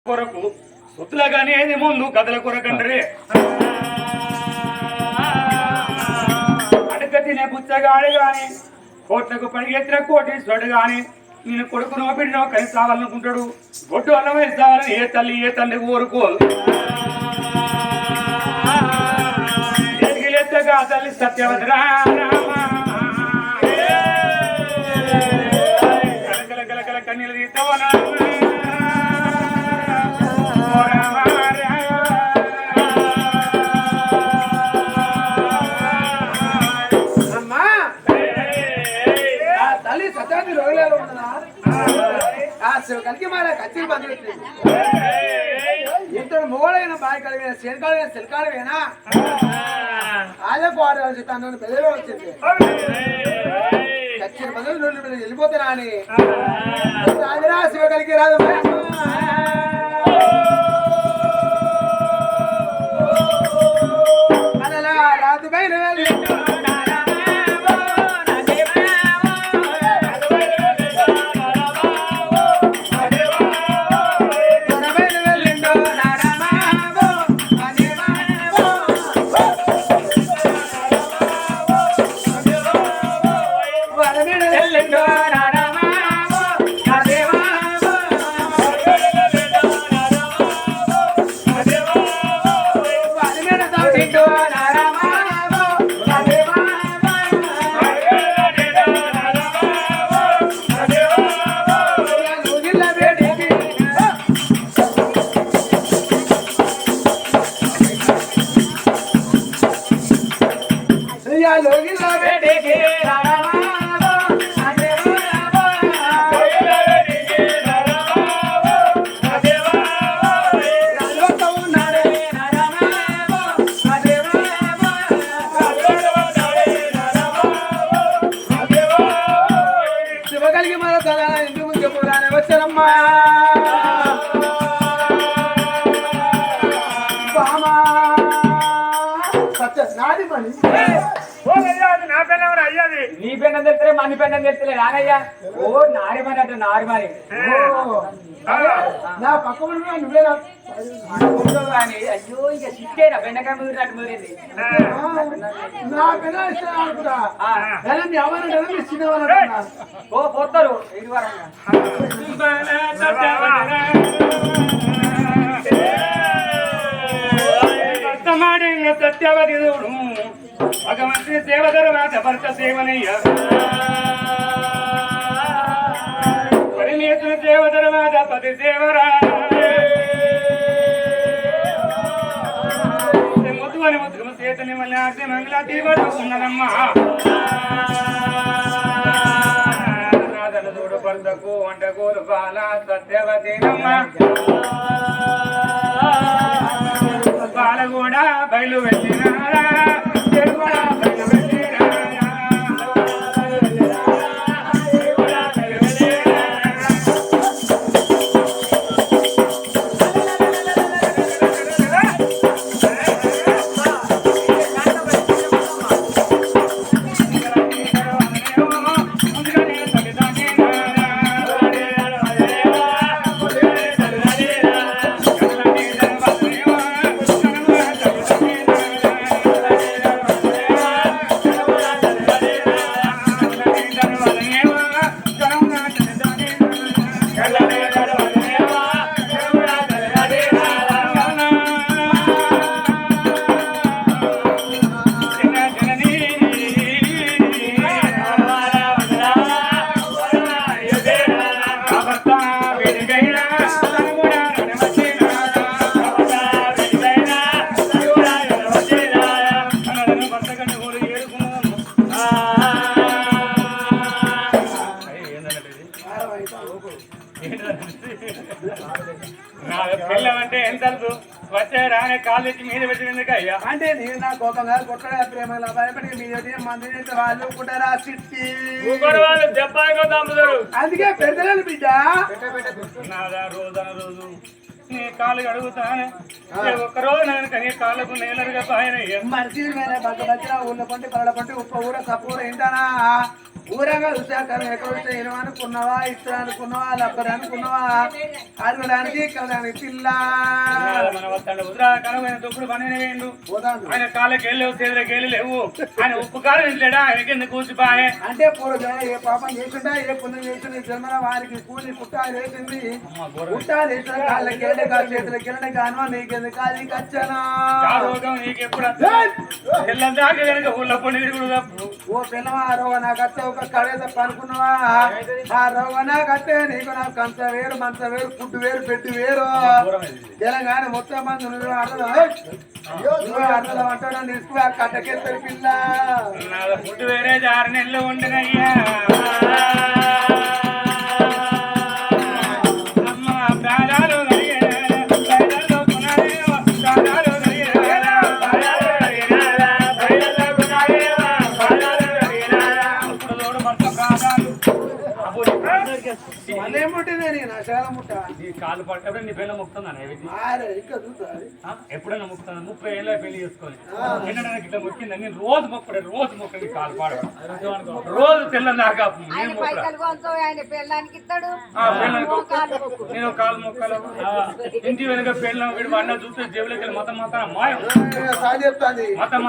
కొరకు సుతులగానే ఏది ముందు కథల కొరకండ్రే అడగ తినే పుచ్చగాడు గాని కోట్లకు పరిగెత్తిన కోటీశ్వరుడు గాని నేను కొడుకునో బిడ్డనో కలిసి సావాలనుకుంటాడు. గొడ్డు అన్నం వేస్తావాలని ఏ తల్లి ఏ తండ్రి కోరుకోదు. ఎదిగిలెత్తగా తల్లి సత్యవతిరా కలకల కలకల కన్నీళ్ళు తీస్తావనా కలిగి మన కచ్చి బంధువులు ఇంత మొగడైన బాయ్ కలిగిన శనికాలైన శిల్కాలమైనా ఆజపోవారు తనను పెద్దలో వచ్చింది కచ్చిన బంధువులు వెళ్ళిపోతున్నా అని రాజరా శివ కలిగి రాదు అలా రాజు బయలు వెళ్ళి నీ పెన్నం తెస్తే మని పెన్నం తెస్తలే నానయ్యా. ఓ నారిమని అంటే నారిమని నా పక్క నువ్వే కానీ అయ్యో ఇక సిట్టేనా బెండకాయ ముదిరినట్టు ముదిరింది. నా పిల్ల ఇష్టం అనుకుంటా ఎవరు ఇచ్చినవారు ఓ పోతారు ఇది వరంగా సత్యవతి భగవంతుని సేవ తర్వాత భర్త సేవనయ్య పరిమేతుని సేవ తర్వాత పతి సేవరా ముద్దు అని ముద్దు చేతని మళ్ళీ ఆర్తి మంగళ తీవ్ర ఉన్నదమ్మా నాదన చూడు భర్తకు వంటకూరు బాల సత్యవతినమ్మ బాల కూడా బయలు వెళ్ళినారా పిల్లమంటే ఎంత వచ్చే రానే కాలేజీ మీద పెట్టినందుకు అయ్యా అంటే నేను నా కోపంగా కొట్టడా ప్రేమ భయపడి మీద మంది వాళ్ళు కుట్టరా సిట్టి వాళ్ళు దెబ్బగా తమ్ముతారు. అందుకే పెద్దలను బిడ్డ నాదా రోజు నీ కాళ్ళు అడుగుతాను ఒక్క రోజు నేను నీ కాళ్ళకు నేలరుగా పాయనయ్యా మనిషి బగ్గ ఊళ్ళ పంటి పళ్ళ పంటి ఉప్ప ఊర సపూర ఏంటనా ఊరగా చూసాక ఎక్కడ వస్తే ఇను అనుకున్నావా ఇట్లా అనుకున్నావా లబ్బర్ అనుకున్నావా అరవడానికి కలడానికి పిల్ల మన వస్తాడు ఉదరాకరమైన దుప్పుడు పని వేయండు ఆయన కాళ్ళకి వెళ్ళలేవు చేతులకి వెళ్ళలేవు ఆయన ఉప్పు కాలం ఇంట్లేడా ఆయన కింద కూర్చిపోయే అంటే పూర్వ ఏ పాపం చేసిండా ఏ పుణ్యం చేసింది జన్మల వారికి కూలి పుట్టాలు వేసింది పుట్టాలు వేసిన కాళ్ళకి వెళ్ళక చేతులకి వెళ్ళడం కానుమా నీకెందుకు కాదు వచ్చానా రోగం నీకు ఎప్పుడు తెల్లందాక కనుక ఊళ్ళో పండుగ కూడా ఓ పిల్లవా రోగం నాకు అత్తే ఒక కడే తప్ప అనుకున్నావా ఆ రోగం నాకు అత్తే నీకు నాకు కంచ వేరు మంచ వేరు ఫుడ్ వేరు పెట్టి వేరు తెలంగాణ మొత్తం మంది నువ్వు అర్థం అంటాడు తీసుకు కట్టకెళ్తారు పిల్ల ఫుడ్ వేరే 6 నెలలు ఉండినయ్యా కాలు పట్టడం నీ పిల్ల ముక్తుందా ఎప్పుడైనా ముక్తుంది 30 ఏళ్ళ పెళ్లి చేసుకొని నిన్నడానికి ఇట్లా మొక్కింది నేను రోజు మొక్కడే కాలు పాడడం రోజు తెల్లదాకా నేను కాలు మొక్కలు ఇంటి వెనుక పెళ్ళం వీడు అన్న చూస్తే జేబులకి వెళ్ళి మతం మాయం మతం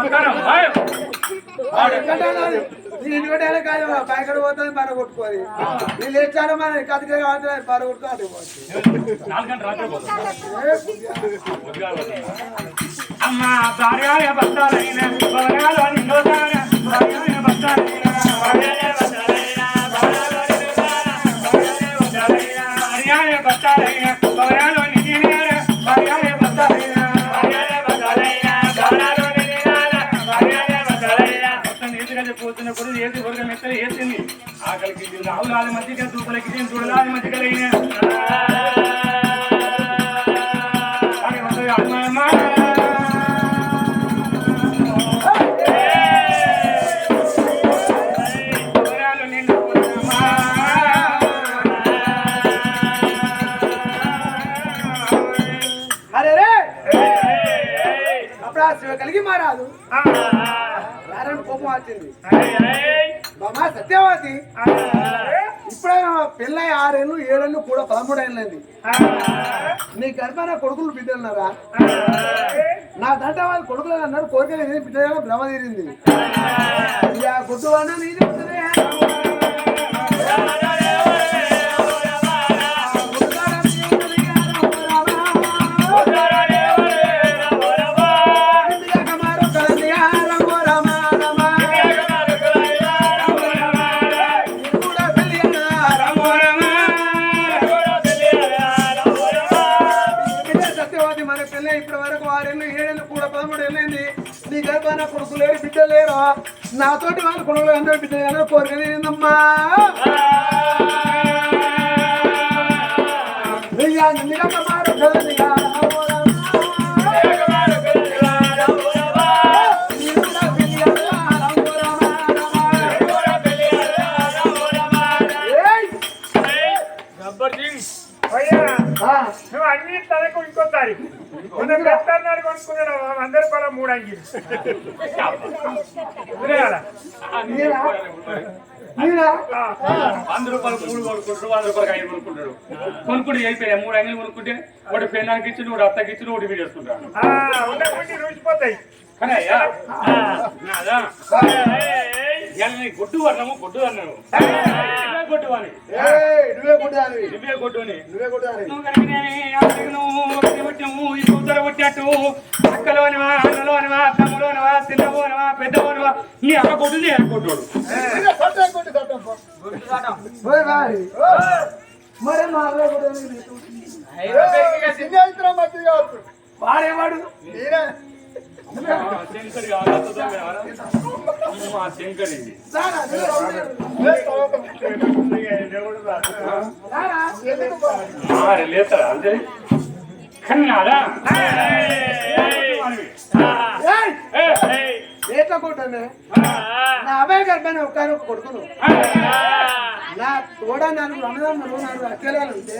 మాయం బయట పోతుంది పర కొట్టుకోవాలి వీళ్ళు ఇచ్చారు మన కథగా కావాలి పర కొట్టుకోవాలి 4 గంటల రాత్రి అమ్మ భార్య బస్తాలైన భార్యలో నిండోదాన భార్య బస్తాలైన భార్య బస్తాలైన భార్యలో నిండినార భార్య బస్తాలైన పోతున్న కూడా ఏది వర్గం ఎక్కడ వేసింది ఆకలికి రావులాది మధ్యగా దూపలకి చూడలాది మధ్యగలైన కలిగి మారాదు కోపం వచ్చింది బామా సత్యవతి ఇప్పుడే పెళ్ళై 6 ఏళ్ళు 7 ఏళ్ళు కూడా 13 ఏళ్ళైంది నీ గర్భాన కొడుకులు బిడ్డలున్నారా నా దంట వాళ్ళు కొడుకులు అన్నారు కోరిక బిడ్డ భ్రమ తీరింది గుడ్డు అన్న నీది కొడుకు లేరు బిడ్డ లేరు నాతోటి వాళ్ళ కొడుకులు అందరూ బిడ్డ కోరిక తీరిందమ్మా నువ్వు అన్ని తనకు ఇంకో తారీఖు కొనుక్కున్నాడు అందరి పల 3 అంగిలు 100 రూపాయలు 3 కొనుక్కుంటాడు 100 రూపాయలు 5 కొనుక్కుంటాడు కొనుక్కుంటే అయిపోయాయి 3 అంగిలు కొనుక్కుంటే ఒకటి పెళ్ళానికి ఇచ్చి ఒకటి అత్తకి ఇచ్చి ఒకటి వీడు వేసుకుంటాడు రూచిపోతాయి కానీ అయ్యా గొడ్డు వర్ణము గొడ్డు అన్నాను గొడ్డు అని నువ్వే గొడ్డు అని కొట్టినట్టు అక్కలోనివా అన్నలోనివా తమ్ములోనివా చిన్నవోనివా పెద్దవోనివా నీ అక్క కొట్టు నీ అక్క కొట్టుడు వాడేవాడు శంకరి శంకరి లేతారా అంతే కన్నారా ఎట్లా కొట్టానే నా అబ్బాయి గర్భాన్ని ఒక్క కొడుకును నా తోడ నలుగురు అన్నదమ్ములు నలుగురు అక్కలేలు ఉంటే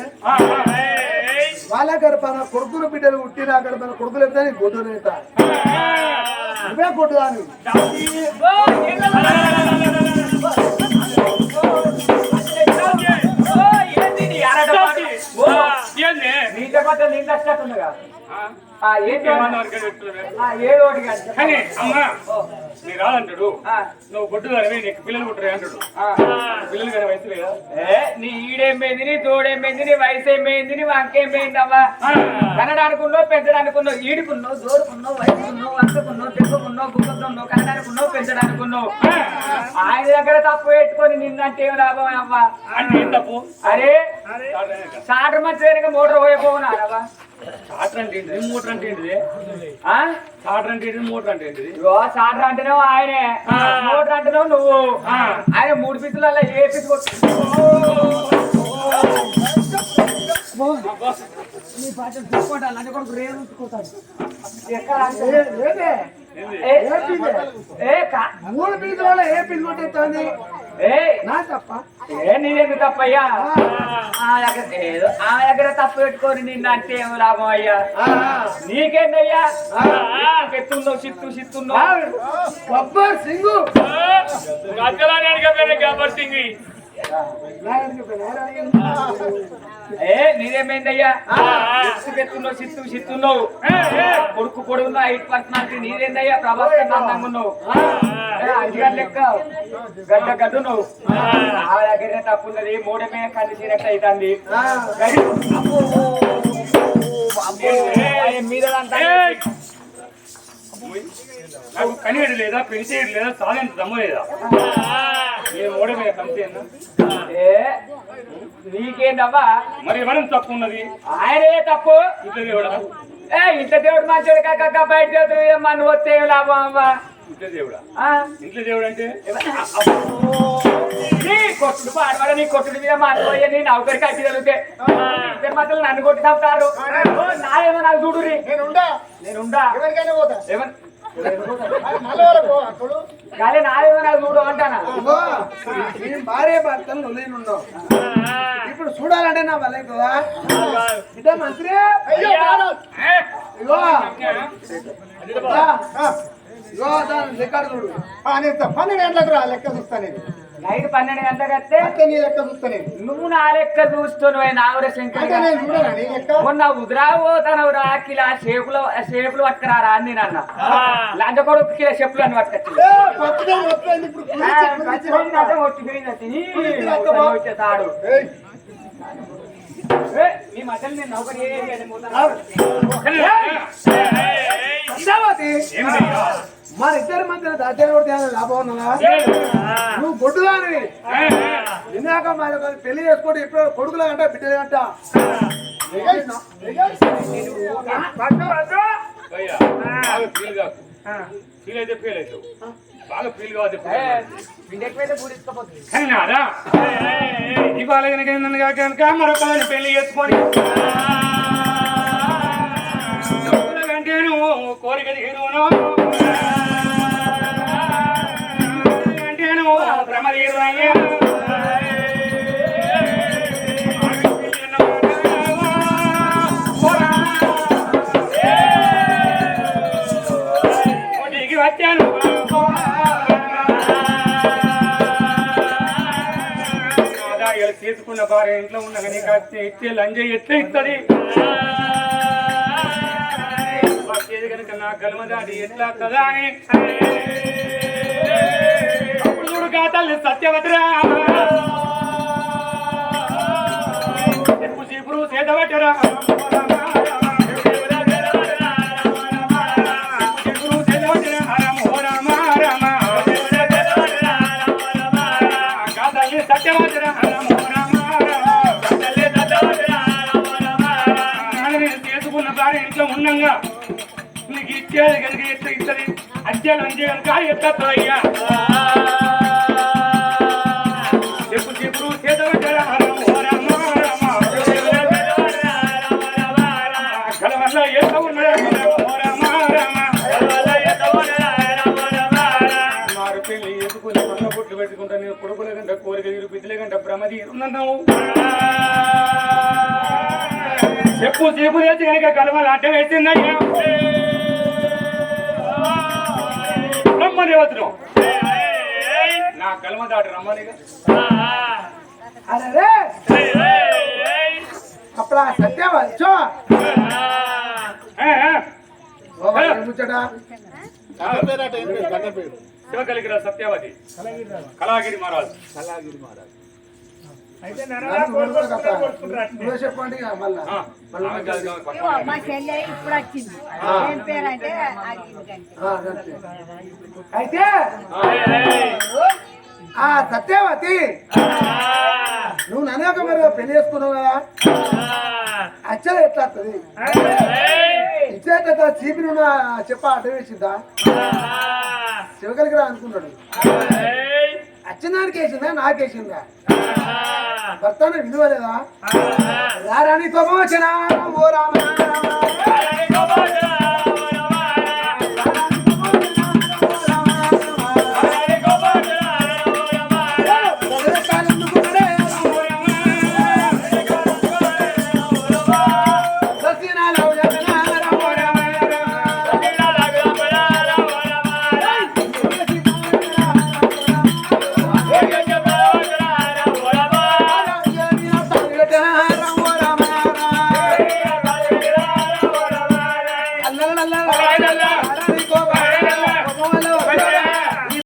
వాళ్ళ గర్భాన కొడుకులు బిడ్డలు పుట్టిన గర్భాన కొడుకులు ఎత్తాని గొడ్డునేత నువ్వే కొట్టు అని మధ్య నీళ్ళు వచ్చేస్తుందిగా ఏంటి ఏదో ఒకటి కాదు. కానీ అమ్మా నీ రాదంటాడు నువ్వు బొడ్డు కనివే నీకు పిల్లలు పుట్టరే అంటాడు పిల్లలు కానీ వయసు లేదా నీ ఈడేం పోయింది నీ తోడేం పోయింది నీ వయసు ఏం పోయింది నీ వంకేం పోయింది అవ్వా కనడానుకున్నావు పెంచడానుకున్నావు ఈడుకున్నావు జోరుకున్నావు వయసుకున్నావు వంకకున్నావు తెక్కుకున్నావు గుక్కకున్నావు కనడానుకున్నావు పెంచడానుకున్నావు ఆయన దగ్గర తప్పు పెట్టుకొని నిన్నంటే ఏం లాభం అవ్వా అంటే ఏం తప్పు అరే సాటర్ మంచి మోటార్ పోయిపోవునా అవ్వా సాటర్ అంటే ఏంటిది మోటార్ అంటే ఏంటిది సాటర్ అంటే ఏంటిది మోటార్ అంటే ఏంటిది సాటర్ అంటేనేమో ఆయనే మోటార్ అంటేనేమో నువ్వు ఆయన 3 పీసులలో ఏ పీసు నీ పాట చూసుకోవాలి అంటే కొడుకు రేపు ఉంచుకుంటాడు ఎక్కడ మూడు పీసులలో ఏ పీసు కొట్టేస్తుంది నా తప్ప నేనేమి తప్పయ్యా ఆ దగ్గర తప్పు పెట్టుకొని నిన్న అంటే ఏమి లాభం అయ్యా నీకేందయ్యా ఎత్తున్నావు చిత్తున్నావు గబ్బర్ సింగ్ గబ్బర్ సింగ్ నీదేమైందయ్యా ఎత్తుకెత్తున్నావు చిత్తున్నావు కొడుకు కొడుకున్నా 8% నీదేందయ్యా ప్రభావితం అందంగా ఉన్నావు అధికారు లెక్క గడ్డ నువ్వు ఆ దగ్గర తప్పున్నది మూడమే కలిసినట్టు అవుతుంది మీద నాకు కనివేడు లేదా పెంచేయడు లేదా సాగంత దమ్మ లేదా నేను ఓడ మీద కంపేనా నీకేందవ్వా మరి మనం తప్పు ఉన్నది ఆయనే తప్పు ఇంట్లో దేవుడా ఇంట్లో దేవుడు మంచోడు కాక బయట దేవుడు మన వస్తే లాభం అవ్వా ఇంట్లో దేవుడా ఇంట్లో దేవుడు అంటే నీ కొట్టుడు పాడవాడ నీ కొట్టుడు మీద మారిపోయే నీ నౌకరికి అట్టి తగిలితే మాత్రం నన్ను కొట్టి చంపుతారు నాయేమో నాకు చూడు నేనుండా కానీ నాయేమో నాకు చూడు అంటానా భార్య భర్తలు నువ్వున్నావు ఇప్పుడు చూడాలంటే నా వల్ల అవుతుందా ఇదే మంత్రి లెక్క చూడు 12 గంటలకు రా లెక్క చూస్తా నేను నైట్ 12 గంటలకు వస్తే నీ లెక్క చూస్తానే నువ్వు నా లెక్క చూస్తున్నావు నాగర శంకర్ మొన్న ఉదరా పోతావు రా కిలా షేపులు పట్టుకురారా అని నేను అన్న లంచ కొడుకు కిలా చెప్పులు అని పట్టుకొచ్చి తాడు నీ మధ్యలో నేను నౌకరి మన ఇద్దరి మధ్యన దాచాడు లాభం ఉన్నదా నువ్వు గొడ్డుదానివి ఇందాక మన పెళ్లి చేసుకోండి ఇప్పుడు కొడుకులా అంట బిడ్డలే అంట ఫీల్ అయితే ఫీల్ అవుతావు బాగా ఫీల్ కావద్దు పూడిపోతుంది కానీ నాదా ఇవాళ కనుక మరొక పెళ్లి చేసుకొని కంటేను కోరిక తీరును అంటేను భ్రమ తీరు వచ్చాను తీసుకున్న భార్య ఇంట్లో ఉండగా నీకు ఇచ్చే లంజ ఎట్లా ఇస్తుంది కనుక నా గల్మ దాడి ఎట్లా కదా అని అప్పుడు చూడు తల్లి సత్యవతిరా చీపురు చేతవటరా సత్యవతిరా చేసుకున్న భార్య ఇంట్లో ఉండగా నీకు ఇచ్చేది కనుక ఎట్లా ఇస్తుంది అజ్జలు అంజే కనుక ఎట్లయ్యా చెప్పు చెప్పుడు చేతవట్టరా వల్ల ఎంత ఉన్నాడు మారు పెళ్లి ఎదుకుని కొన్న బొట్లు పెట్టుకుంటా నేను కొడుకుల గంట కోరిక తీరు బిడ్డల గంట భ్రమ తీరున్నావు చెప్పు చీపు తెచ్చి కనుక కలమలు అడ్డ వేసిందయ్యా రమ్మని నా కలమ దాటి రమ్మనిగా అరే అప్పుడు ఆ సత్యవతి చో ముచ్చట శివకలిగిర సత్యవతి కళాగిరి మహారాజు నువ్వే చెప్పండి ఇక మళ్ళా ఇగో మా చెల్లె ఇప్పుడు వచ్చింది ఏం పేరు అంటే అంతే. అయితే ఆ సత్యవతి నువ్వు నన్ను మరి పెళ్లి చేసుకున్నావు కదా అచ్చలు ఎట్లా వస్తుంది ఇచ్చేట చీపి నువ్వు చెప్ప అడ్డ వేసిందా శివకలికి రా అనుకున్నాడు అచ్చనానికి వేసిందా నాకేసిందా భర్తను విలువలేదా రారాని తమోచన ఓ రామ